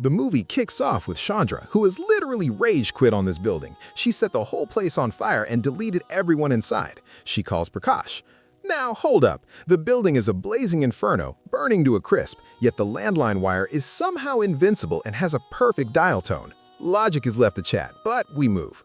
The movie kicks off with Chandra, who has literally rage quit on this building. She set the whole place on fire and deleted everyone inside. She calls Prakash. Now, hold up. The building is a blazing inferno, burning to a crisp, yet the landline wire is somehow invincible and has a perfect dial tone. Logic is left to chat, but we move.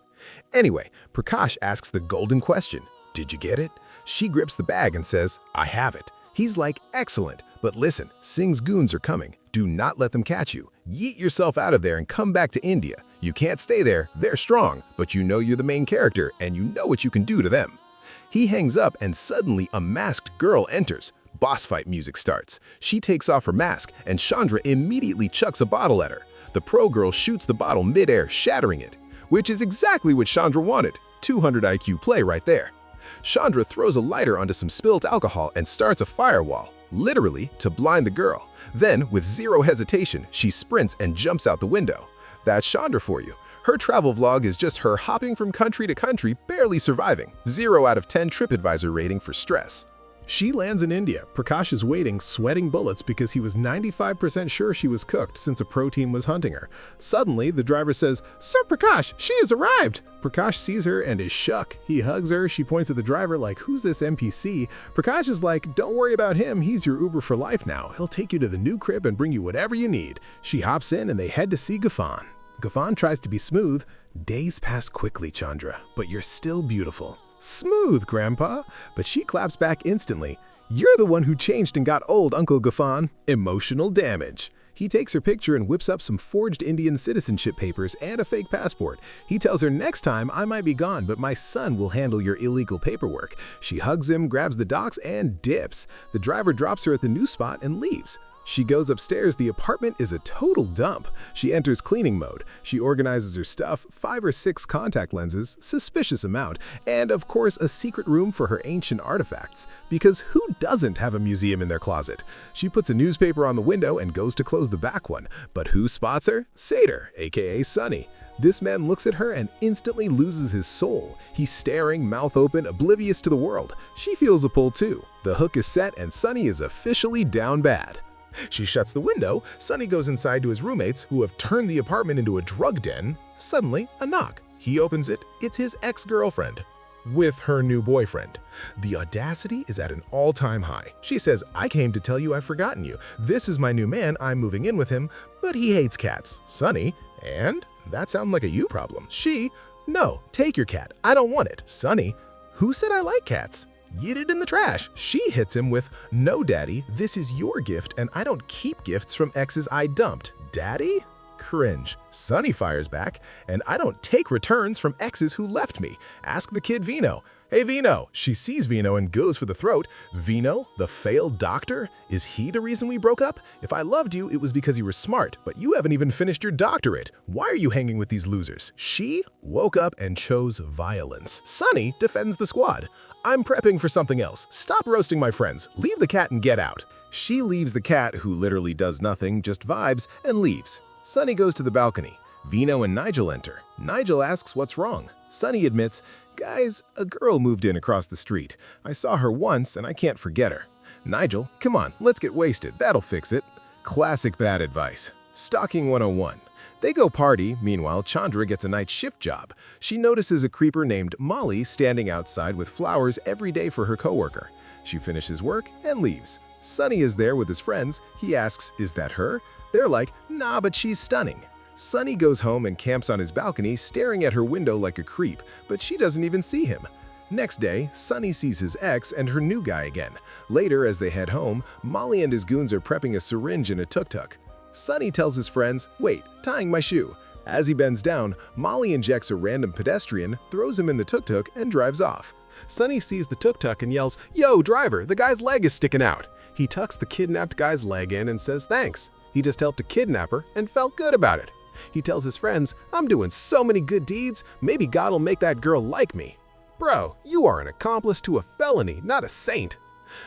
Anyway, Prakash asks the golden question. Did you get it? She grips the bag and says, I have it. He's like, excellent, but listen, Singh's goons are coming. Do not let them catch you. Yeet yourself out of there and come back to India. You can't stay there, they're strong, but you know you're the main character and you know what you can do to them. He hangs up and suddenly a masked girl enters. Boss fight music starts. She takes off her mask and Shandra immediately chucks a bottle at her. The pro girl shoots the bottle mid-air, shattering it, which is exactly what Chandra wanted. 200 IQ play right there. Chandra throws a lighter onto some spilled alcohol and starts a firewall, literally to blind the girl. Then, with zero hesitation, she sprints and jumps out the window. That's Chandra for you. Her travel vlog is just her hopping from country to country, barely surviving. 0 out of 10 TripAdvisor rating for stress. She lands in India. Prakash is waiting, sweating bullets because he was 95% sure she was cooked since a pro team was hunting her. Suddenly, the driver says, Sir Prakash, she has arrived! Prakash sees her and is shook. He hugs her. She points at the driver like, who's this NPC? Prakash is like, don't worry about him. He's your Uber for life now. He'll take you to the new crib and bring you whatever you need. She hops in and they head to see Gafan. Gafan tries to be smooth. Days pass quickly, Chandra, but you're still beautiful. Smooth, Grandpa. But she claps back instantly. You're the one who changed and got old, Uncle Gafan. Emotional damage. He takes her picture and whips up some forged Indian citizenship papers and a fake passport. He tells her next time I might be gone, but my son will handle your illegal paperwork. She hugs him, grabs the docs, and dips. The driver drops her at the new spot and leaves. She goes upstairs. The apartment is a total dump. She enters cleaning mode. She organizes her stuff, 5 or 6 contact lenses, suspicious amount, and of course a secret room for her ancient artifacts. Because who doesn't have a museum in their closet? She puts a newspaper on the window and goes to close the back one. But who spots her? Satyr, aka Sunny. This man looks at her and instantly loses his soul. He's staring, mouth open, oblivious to the world. She feels a pull too. The hook is set and Sunny is officially down bad. She shuts the window. Sunny goes inside to his roommates, who have turned the apartment into a drug den. Suddenly, a knock. He opens it. It's his ex-girlfriend with her new boyfriend. The audacity is at an all-time high. She says, I came to tell you I've forgotten you. This is my new man. I'm moving in with him, but he hates cats. Sunny, and that sounds like a you problem. She, no, take your cat. I don't want it. Sunny, who said I like cats? Yeet it in the trash. She hits him with, no, daddy, this is your gift and I don't keep gifts from exes I dumped. Daddy? Cringe. Sunny fires back, and I don't take returns from exes who left me. Ask the kid Vino. Hey, Vino. She sees Vino and goes for the throat. Vino, the failed doctor? Is he the reason we broke up? If I loved you, it was because you were smart, but you haven't even finished your doctorate. Why are you hanging with these losers? She woke up and chose violence. Sunny defends the squad. I'm prepping for something else. Stop roasting my friends. Leave the cat and get out. She leaves the cat, who literally does nothing, just vibes, and leaves. Sunny goes to the balcony. Vino and Nigel enter. Nigel asks what's wrong. Sunny admits, guys, a girl moved in across the street. I saw her once and I can't forget her. Nigel, come on, let's get wasted. That'll fix it. Classic bad advice. Stalking 101. They go party. Meanwhile, Chandra gets a night shift job. She notices a creeper named Molly standing outside with flowers every day for her coworker. She finishes work and leaves. Sunny is there with his friends. He asks, is that her? They're like, nah, but she's stunning. Sunny goes home and camps on his balcony, staring at her window like a creep, but she doesn't even see him. Next day, Sunny sees his ex and her new guy again. Later, as they head home, Molly and his goons are prepping a syringe in a tuk-tuk. Sunny tells his friends, wait, tying my shoe. As he bends down, Molly injects a random pedestrian, throws him in the tuk-tuk, and drives off. Sunny sees the tuk-tuk and yells, yo, driver, the guy's leg is sticking out. He tucks the kidnapped guy's leg in and says thanks. He just helped a kidnapper and felt good about it. He tells his friends, I'm doing so many good deeds, maybe God will make that girl like me. Bro, you are an accomplice to a felony, not a saint.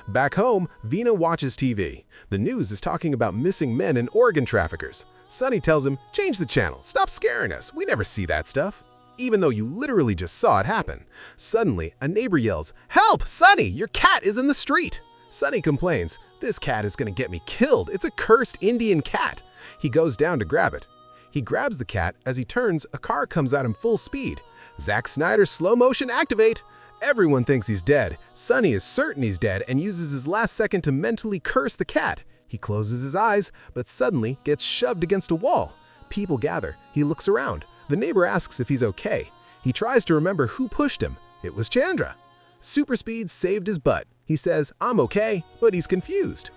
Back home, Vina watches TV. The news is talking about missing men and organ traffickers. Sunny tells him, change the channel, stop scaring us, we never see that stuff. Even though you literally just saw it happen. Suddenly, a neighbor yells, help, Sunny, your cat is in the street. Sunny complains, "This cat is gonna get me killed. It's a cursed Indian cat." He goes down to grab it. He grabs the cat. As he turns, a car comes at him full speed. Zack Snyder's slow motion activate. Everyone thinks he's dead. Sonny is certain he's dead and uses his last second to mentally curse the cat. He closes his eyes, but suddenly gets shoved against a wall. People gather. He looks around. The neighbor asks if he's okay. He tries to remember who pushed him. It was Chandra. Super speed saved his butt. He says, "I'm okay," but he's confused.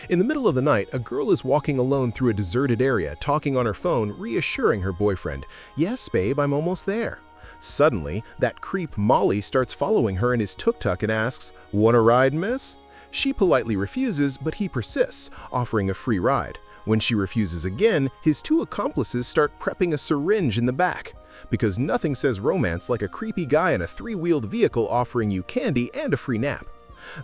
In the middle of the night, a girl is walking alone through a deserted area, talking on her phone, reassuring her boyfriend, "Yes, babe, I'm almost there." Suddenly, that creep Molly starts following her in his tuk-tuk and asks, "Want a ride, miss?" She politely refuses, but he persists, offering a free ride. When she refuses again, his two accomplices start prepping a syringe in the back. Because nothing says romance like a creepy guy in a three-wheeled vehicle offering you candy and a free nap.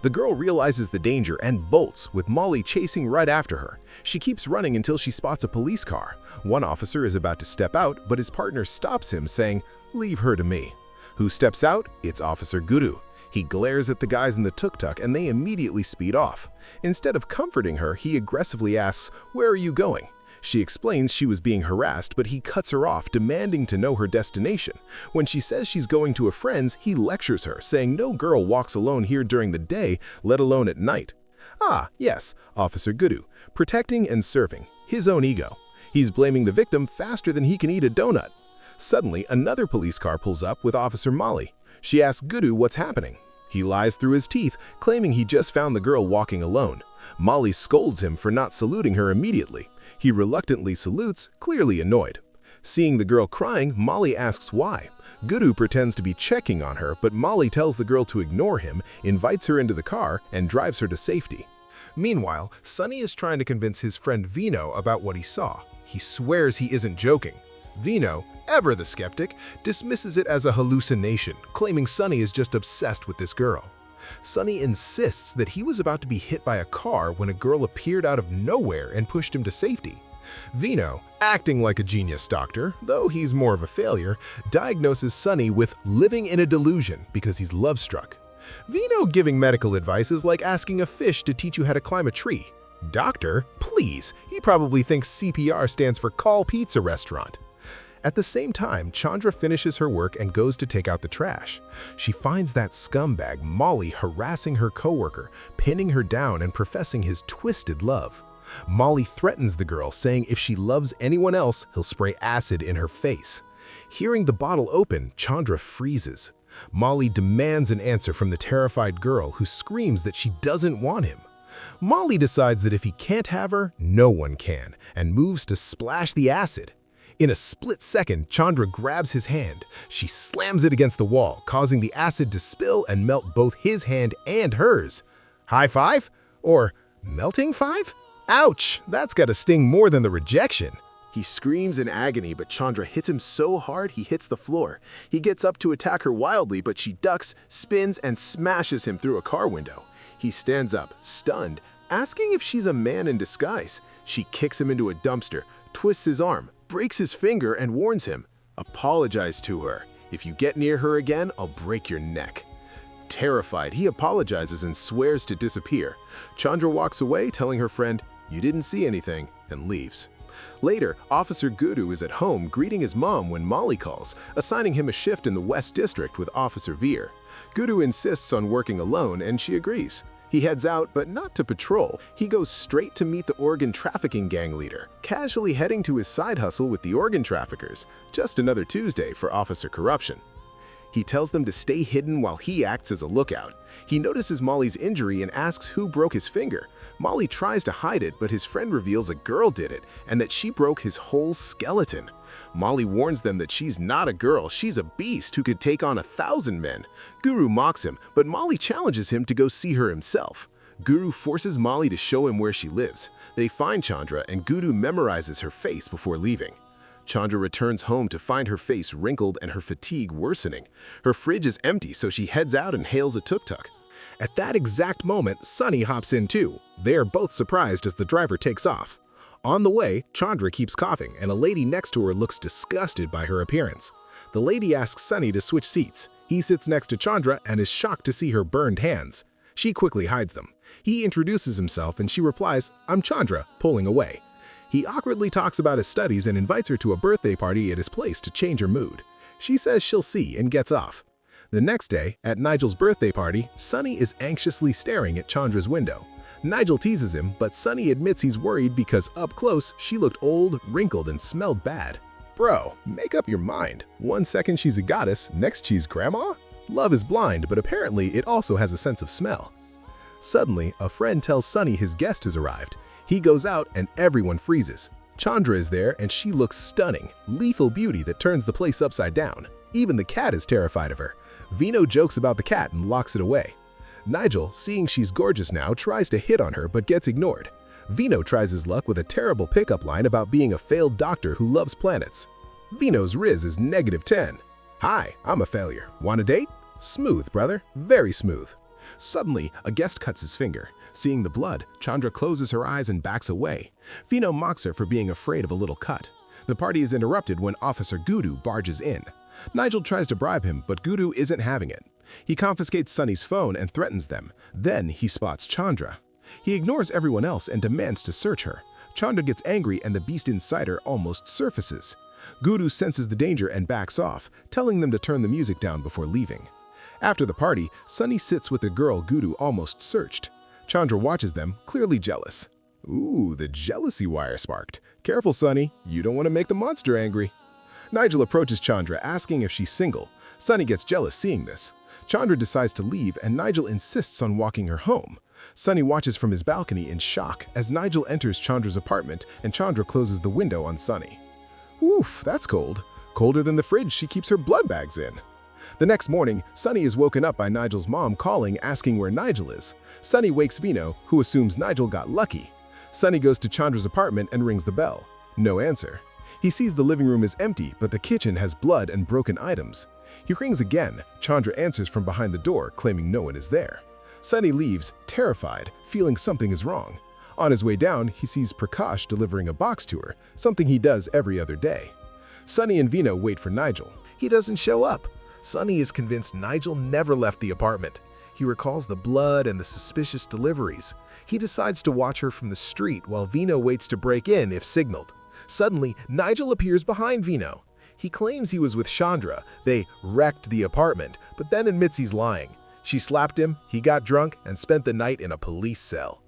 The girl realizes the danger and bolts, with Molly chasing right after her. She keeps running until she spots a police car. One officer is about to step out, but his partner stops him, saying, "Leave her to me." Who steps out? It's Officer Gudu. He glares at the guys in the tuk-tuk and they immediately speed off. Instead of comforting her, he aggressively asks, "Where are you going?" She explains she was being harassed, but he cuts her off, demanding to know her destination. When she says she's going to a friend's, he lectures her, saying no girl walks alone here during the day, let alone at night. Ah, yes, Officer Gudu, protecting and serving, his own ego. He's blaming the victim faster than he can eat a donut. Suddenly, another police car pulls up with Officer Molly. She asks Gudu what's happening. He lies through his teeth, claiming he just found the girl walking alone. Molly scolds him for not saluting her immediately. He reluctantly salutes, clearly annoyed. Seeing the girl crying, Molly asks why. Gudu pretends to be checking on her, but Molly tells the girl to ignore him, invites her into the car, and drives her to safety. Meanwhile, Sonny is trying to convince his friend Vino about what he saw. He swears he isn't joking. Vino, ever the skeptic, dismisses it as a hallucination, claiming Sonny is just obsessed with this girl. Sonny insists that he was about to be hit by a car when a girl appeared out of nowhere and pushed him to safety. Vino, acting like a genius doctor, though he's more of a failure, diagnoses Sonny with living in a delusion because he's love-struck. Vino giving medical advice is like asking a fish to teach you how to climb a tree. Doctor? Please, he probably thinks CPR stands for Call Pizza Restaurant. At the same time, Chandra finishes her work and goes to take out the trash. She finds that scumbag Molly harassing her coworker, pinning her down and professing his twisted love. Molly threatens the girl, saying if she loves anyone else, he'll spray acid in her face. Hearing the bottle open, Chandra freezes. Molly demands an answer from the terrified girl, who screams that she doesn't want him. Molly decides that if he can't have her, no one can, and moves to splash the acid. In a split second, Chandra grabs his hand. She slams it against the wall, causing the acid to spill and melt both his hand and hers. High five? Or melting five? Ouch! That's gotta sting more than the rejection. He screams in agony, but Chandra hits him so hard he hits the floor. He gets up to attack her wildly, but she ducks, spins, and smashes him through a car window. He stands up, stunned, asking if she's a man in disguise. She kicks him into a dumpster, twists his arm, breaks his finger, and warns him, "Apologize to her. If you get near her again, I'll break your neck." Terrified, he apologizes and swears to disappear. Chandra walks away, telling her friend, "You didn't see anything," and leaves. Later, Officer Gudu is at home greeting his mom when Molly calls, assigning him a shift in the West District with Officer Veer. Gudu insists on working alone, and she agrees. He heads out, but not to patrol. He goes straight to meet the organ trafficking gang leader, casually heading to his side hustle with the organ traffickers. Just another Tuesday for Officer Corruption. He tells them to stay hidden while he acts as a lookout. He notices Molly's injury and asks who broke his finger. Molly tries to hide it, but his friend reveals a girl did it and that she broke his whole skeleton. Molly warns them that she's not a girl, she's a beast who could take on 1,000 men. Guru mocks him, but Molly challenges him to go see her himself. Guru forces Molly to show him where she lives. They find Chandra and Gudu memorizes her face before leaving. Chandra returns home to find her face wrinkled and her fatigue worsening. Her fridge is empty, so she heads out and hails a tuk-tuk. At that exact moment, Sonny hops in too. They are both surprised as the driver takes off. On the way, Chandra keeps coughing, and a lady next to her looks disgusted by her appearance. The lady asks Sonny to switch seats. He sits next to Chandra and is shocked to see her burned hands. She quickly hides them. He introduces himself and she replies, "I'm Chandra," pulling away. He awkwardly talks about his studies and invites her to a birthday party at his place to change her mood. She says she'll see and gets off. The next day, at Nigel's birthday party, Sunny is anxiously staring at Chandra's window. Nigel teases him, but Sunny admits he's worried because up close, she looked old, wrinkled, and smelled bad. Bro, make up your mind. One second she's a goddess, next she's grandma? Love is blind, but apparently it also has a sense of smell. Suddenly, a friend tells Sunny his guest has arrived. He goes out and everyone freezes. Chandra is there and she looks stunning, lethal beauty that turns the place upside down. Even the cat is terrified of her. Vino jokes about the cat and locks it away. Nigel, seeing she's gorgeous now, tries to hit on her but gets ignored. Vino tries his luck with a terrible pickup line about being a failed doctor who loves planets. Vino's riz is -10. "Hi, I'm a failure. Want a date?" Smooth, brother. Very smooth. Suddenly, a guest cuts his finger. Seeing the blood, Chandra closes her eyes and backs away. Vino mocks her for being afraid of a little cut. The party is interrupted when Officer Gudu barges in. Nigel tries to bribe him, but Gudu isn't having it. He confiscates Sunny's phone and threatens them. Then he spots Chandra. He ignores everyone else and demands to search her. Chandra gets angry and the beast inside her almost surfaces. Gudu senses the danger and backs off, telling them to turn the music down before leaving. After the party, Sunny sits with the girl Gudu almost searched. Chandra watches them, clearly jealous. Ooh, the jealousy wire sparked. Careful, Sunny, you don't want to make the monster angry. Nigel approaches Chandra, asking if she's single. Sunny gets jealous seeing this. Chandra decides to leave and Nigel insists on walking her home. Sunny watches from his balcony in shock as Nigel enters Chandra's apartment and Chandra closes the window on Sunny. Oof, that's cold. Colder than the fridge she keeps her blood bags in. The next morning, Sunny is woken up by Nigel's mom calling asking where Nigel is. Sunny wakes Vino, who assumes Nigel got lucky. Sunny goes to Chandra's apartment and rings the bell. No answer. He sees the living room is empty, but the kitchen has blood and broken items. He rings again. Chandra answers from behind the door, claiming no one is there. Sunny leaves, terrified, feeling something is wrong. On his way down, he sees Prakash delivering a box to her, something he does every other day. Sunny and Vino wait for Nigel. He doesn't show up. Sunny is convinced Nigel never left the apartment. He recalls the blood and the suspicious deliveries. He decides to watch her from the street while Vino waits to break in if signaled. Suddenly, Nigel appears behind Vino. He claims he was with Shandra. They wrecked the apartment, but then admits he's lying. She slapped him, he got drunk, and spent the night in a police cell.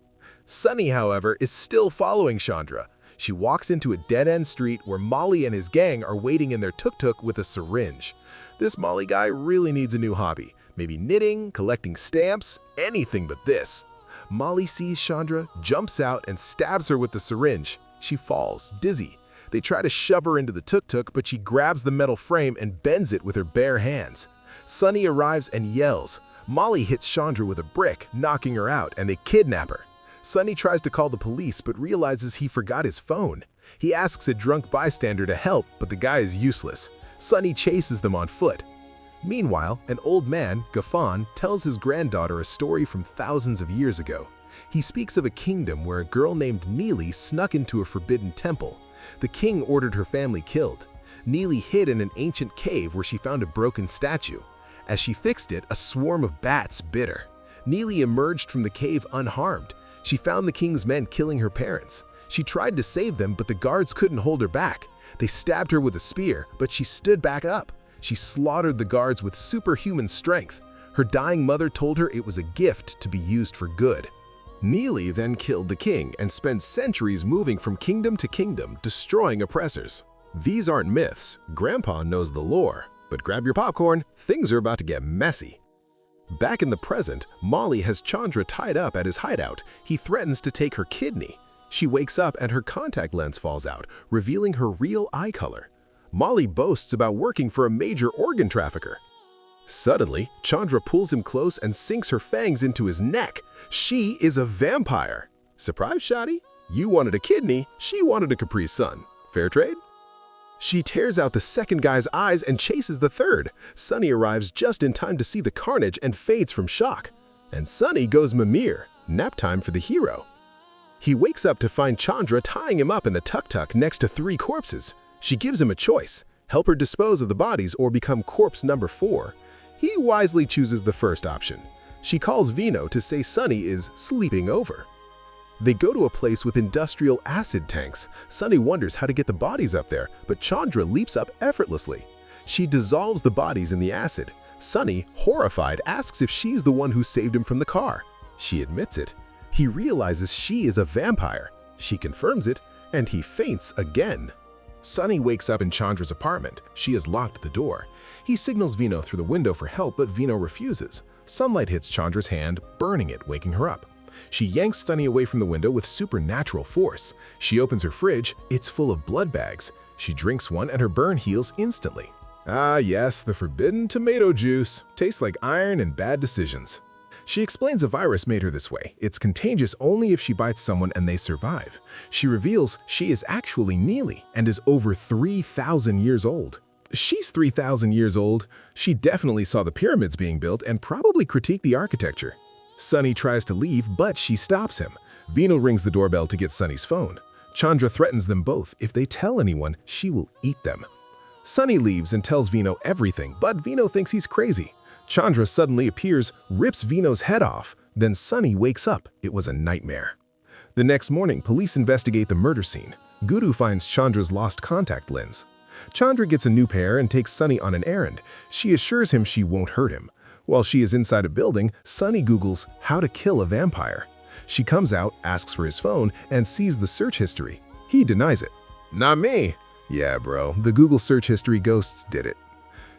Sunny, however, is still following Shandra. She walks into a dead-end street where Molly and his gang are waiting in their tuk-tuk with a syringe. This Molly guy really needs a new hobby. Maybe knitting, collecting stamps, anything but this. Molly sees Chandra, jumps out, and stabs her with the syringe. She falls, dizzy. They try to shove her into the tuk-tuk, but she grabs the metal frame and bends it with her bare hands. Sunny arrives and yells. Molly hits Chandra with a brick, knocking her out, and they kidnap her. Sunny tries to call the police, but realizes he forgot his phone. He asks a drunk bystander to help, but the guy is useless. Sunny chases them on foot. Meanwhile, an old man, Gaffan, tells his granddaughter a story from thousands of years ago. He speaks of a kingdom where a girl named Neely snuck into a forbidden temple. The king ordered her family killed. Neely hid in an ancient cave where she found a broken statue. As she fixed it, a swarm of bats bit her. Neely emerged from the cave unharmed. She found the king's men killing her parents. She tried to save them, but the guards couldn't hold her back. They stabbed her with a spear, but she stood back up. She slaughtered the guards with superhuman strength. Her dying mother told her it was a gift to be used for good. Neely then killed the king and spent centuries moving from kingdom to kingdom, destroying oppressors. These aren't myths. Grandpa knows the lore. But grab your popcorn, things are about to get messy. Back in the present, Molly has Chandra tied up at his hideout. He threatens to take her kidney. She wakes up and her contact lens falls out, revealing her real eye color. Molly boasts about working for a major organ trafficker. Suddenly, Chandra pulls him close and sinks her fangs into his neck. She is a vampire. Surprise, shawty? You wanted a kidney, she wanted a Capri Sun. Fair trade? She tears out the second guy's eyes and chases the third. Sunny arrives just in time to see the carnage and fades from shock. And Sunny goes Mimir, nap time for the hero. He wakes up to find Chandra tying him up in the tuk-tuk next to 3 corpses. She gives him a choice, help her dispose of the bodies or become corpse number 4. He wisely chooses the first option. She calls Vino to say Sunny is sleeping over. They go to a place with industrial acid tanks. Sunny wonders how to get the bodies up there, but Chandra leaps up effortlessly. She dissolves the bodies in the acid. Sunny, horrified, asks if she's the one who saved him from the car. She admits it. He realizes she is a vampire. She confirms it, and he faints again. Sunny wakes up in Chandra's apartment. She has locked the door. He signals Vino through the window for help, but Vino refuses. Sunlight hits Chandra's hand, burning it, waking her up. She yanks Sunny away from the window with supernatural force. She opens her fridge. It's full of blood bags. She drinks one and her burn heals instantly. Ah yes, the forbidden tomato juice. Tastes like iron and bad decisions. She explains a virus made her this way. It's contagious only if she bites someone and they survive. She reveals she is actually Neely and is over 3,000 years old. She's 3,000 years old. She definitely saw the pyramids being built and probably critiqued the architecture. Sunny tries to leave, but she stops him. Vino rings the doorbell to get Sunny's phone. Chandra threatens them both. If they tell anyone, she will eat them. Sunny leaves and tells Vino everything, but Vino thinks he's crazy. Chandra suddenly appears, rips Vino's head off. Then Sunny wakes up. It was a nightmare. The next morning, police investigate the murder scene. Gudu finds Chandra's lost contact lens. Chandra gets a new pair and takes Sunny on an errand. She assures him she won't hurt him. While she is inside a building, Sunny Googles how to kill a vampire. She comes out, asks for his phone, and sees the search history. He denies it. Not me. Yeah, bro, the Google search history ghosts did it.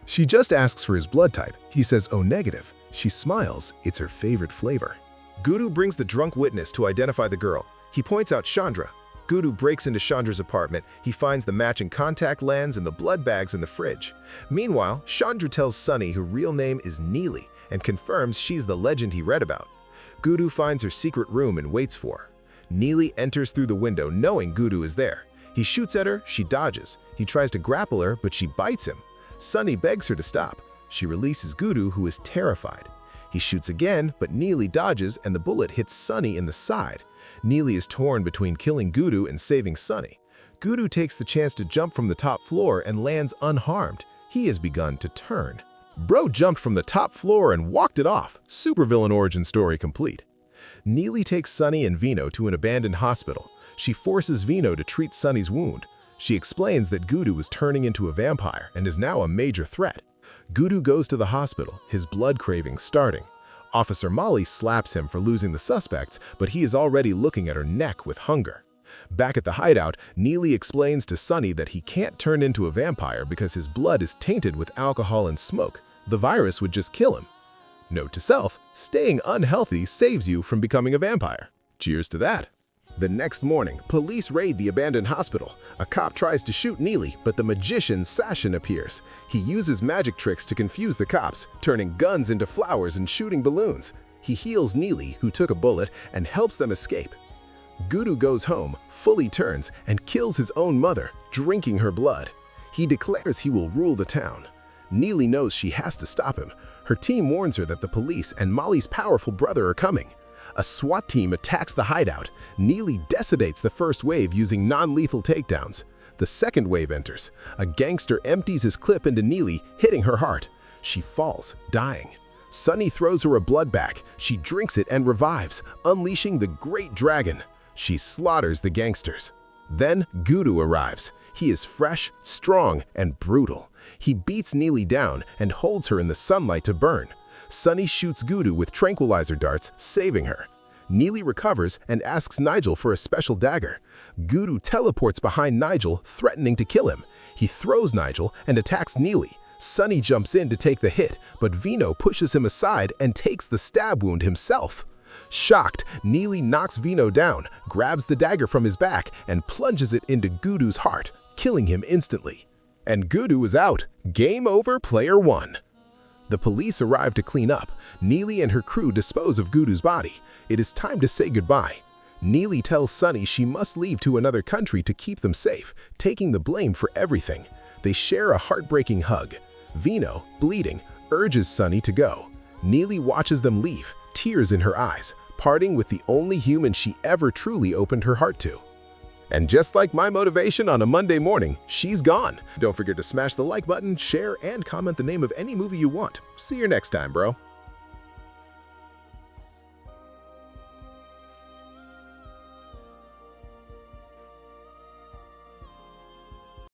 She just asks for his blood type. He says O negative. She smiles. It's her favorite flavor. Gudu brings the drunk witness to identify the girl. He points out Shandra. Gudu breaks into Chandra's apartment. He finds the matching contact lens and the blood bags in the fridge. Meanwhile, Chandra tells Sunny her real name is Neely and confirms she's the legend he read about. Gudu finds her secret room and waits for her. Neely enters through the window knowing Gudu is there. He shoots at her, she dodges. He tries to grapple her, but she bites him. Sunny begs her to stop. She releases Gudu, who is terrified. He shoots again, but Neely dodges and the bullet hits Sunny in the side. Neely is torn between killing Gudu and saving Sunny. Gudu takes the chance to jump from the top floor and lands unharmed. He has begun to turn. Bro jumped from the top floor and walked it off. Supervillain origin story complete. Neely takes Sunny and Vino to an abandoned hospital. She forces Vino to treat Sunny's wound. She explains that Gudu is turning into a vampire and is now a major threat. Gudu goes to the hospital, his blood cravings starting. Officer Molly slaps him for losing the suspects, but he is already looking at her neck with hunger. Back at the hideout, Neely explains to Sunny that he can't turn into a vampire because his blood is tainted with alcohol and smoke. The virus would just kill him. Note to self, staying unhealthy saves you from becoming a vampire. Cheers to that. The next morning, police raid the abandoned hospital. A cop tries to shoot Neely, but the magician Sashin appears. He uses magic tricks to confuse the cops, turning guns into flowers and shooting balloons. He heals Neely, who took a bullet, and helps them escape. Gudu goes home, fully turns, and kills his own mother, drinking her blood. He declares he will rule the town. Neely knows she has to stop him. Her team warns her that the police and Molly's powerful brother are coming. A SWAT team attacks the hideout. Neely decimates the first wave using non-lethal takedowns. The second wave enters. A gangster empties his clip into Neely, hitting her heart. She falls, dying. Sunny throws her a blood bag. She drinks it and revives, unleashing the great dragon. She slaughters the gangsters. Then Gudu arrives. He is fresh, strong, and brutal. He beats Neely down and holds her in the sunlight to burn. Sunny shoots Gudu with tranquilizer darts, saving her. Neely recovers and asks Nigel for a special dagger. Gudu teleports behind Nigel, threatening to kill him. He throws Nigel and attacks Neely. Sunny jumps in to take the hit, but Vino pushes him aside and takes the stab wound himself. Shocked, Neely knocks Vino down, grabs the dagger from his back, and plunges it into Gudu's heart, killing him instantly. And Gudu is out. Game over, player one. The police arrive to clean up. Neely and her crew dispose of Gudu's body. It is time to say goodbye. Neely tells Sunny she must leave to another country to keep them safe, taking the blame for everything. They share a heartbreaking hug. Vino, bleeding, urges Sunny to go. Neely watches them leave, tears in her eyes, parting with the only human she ever truly opened her heart to. And just like my motivation on a Monday morning, she's gone. Don't forget to smash the like button, share, and comment the name of any movie you want. See you next time, bro.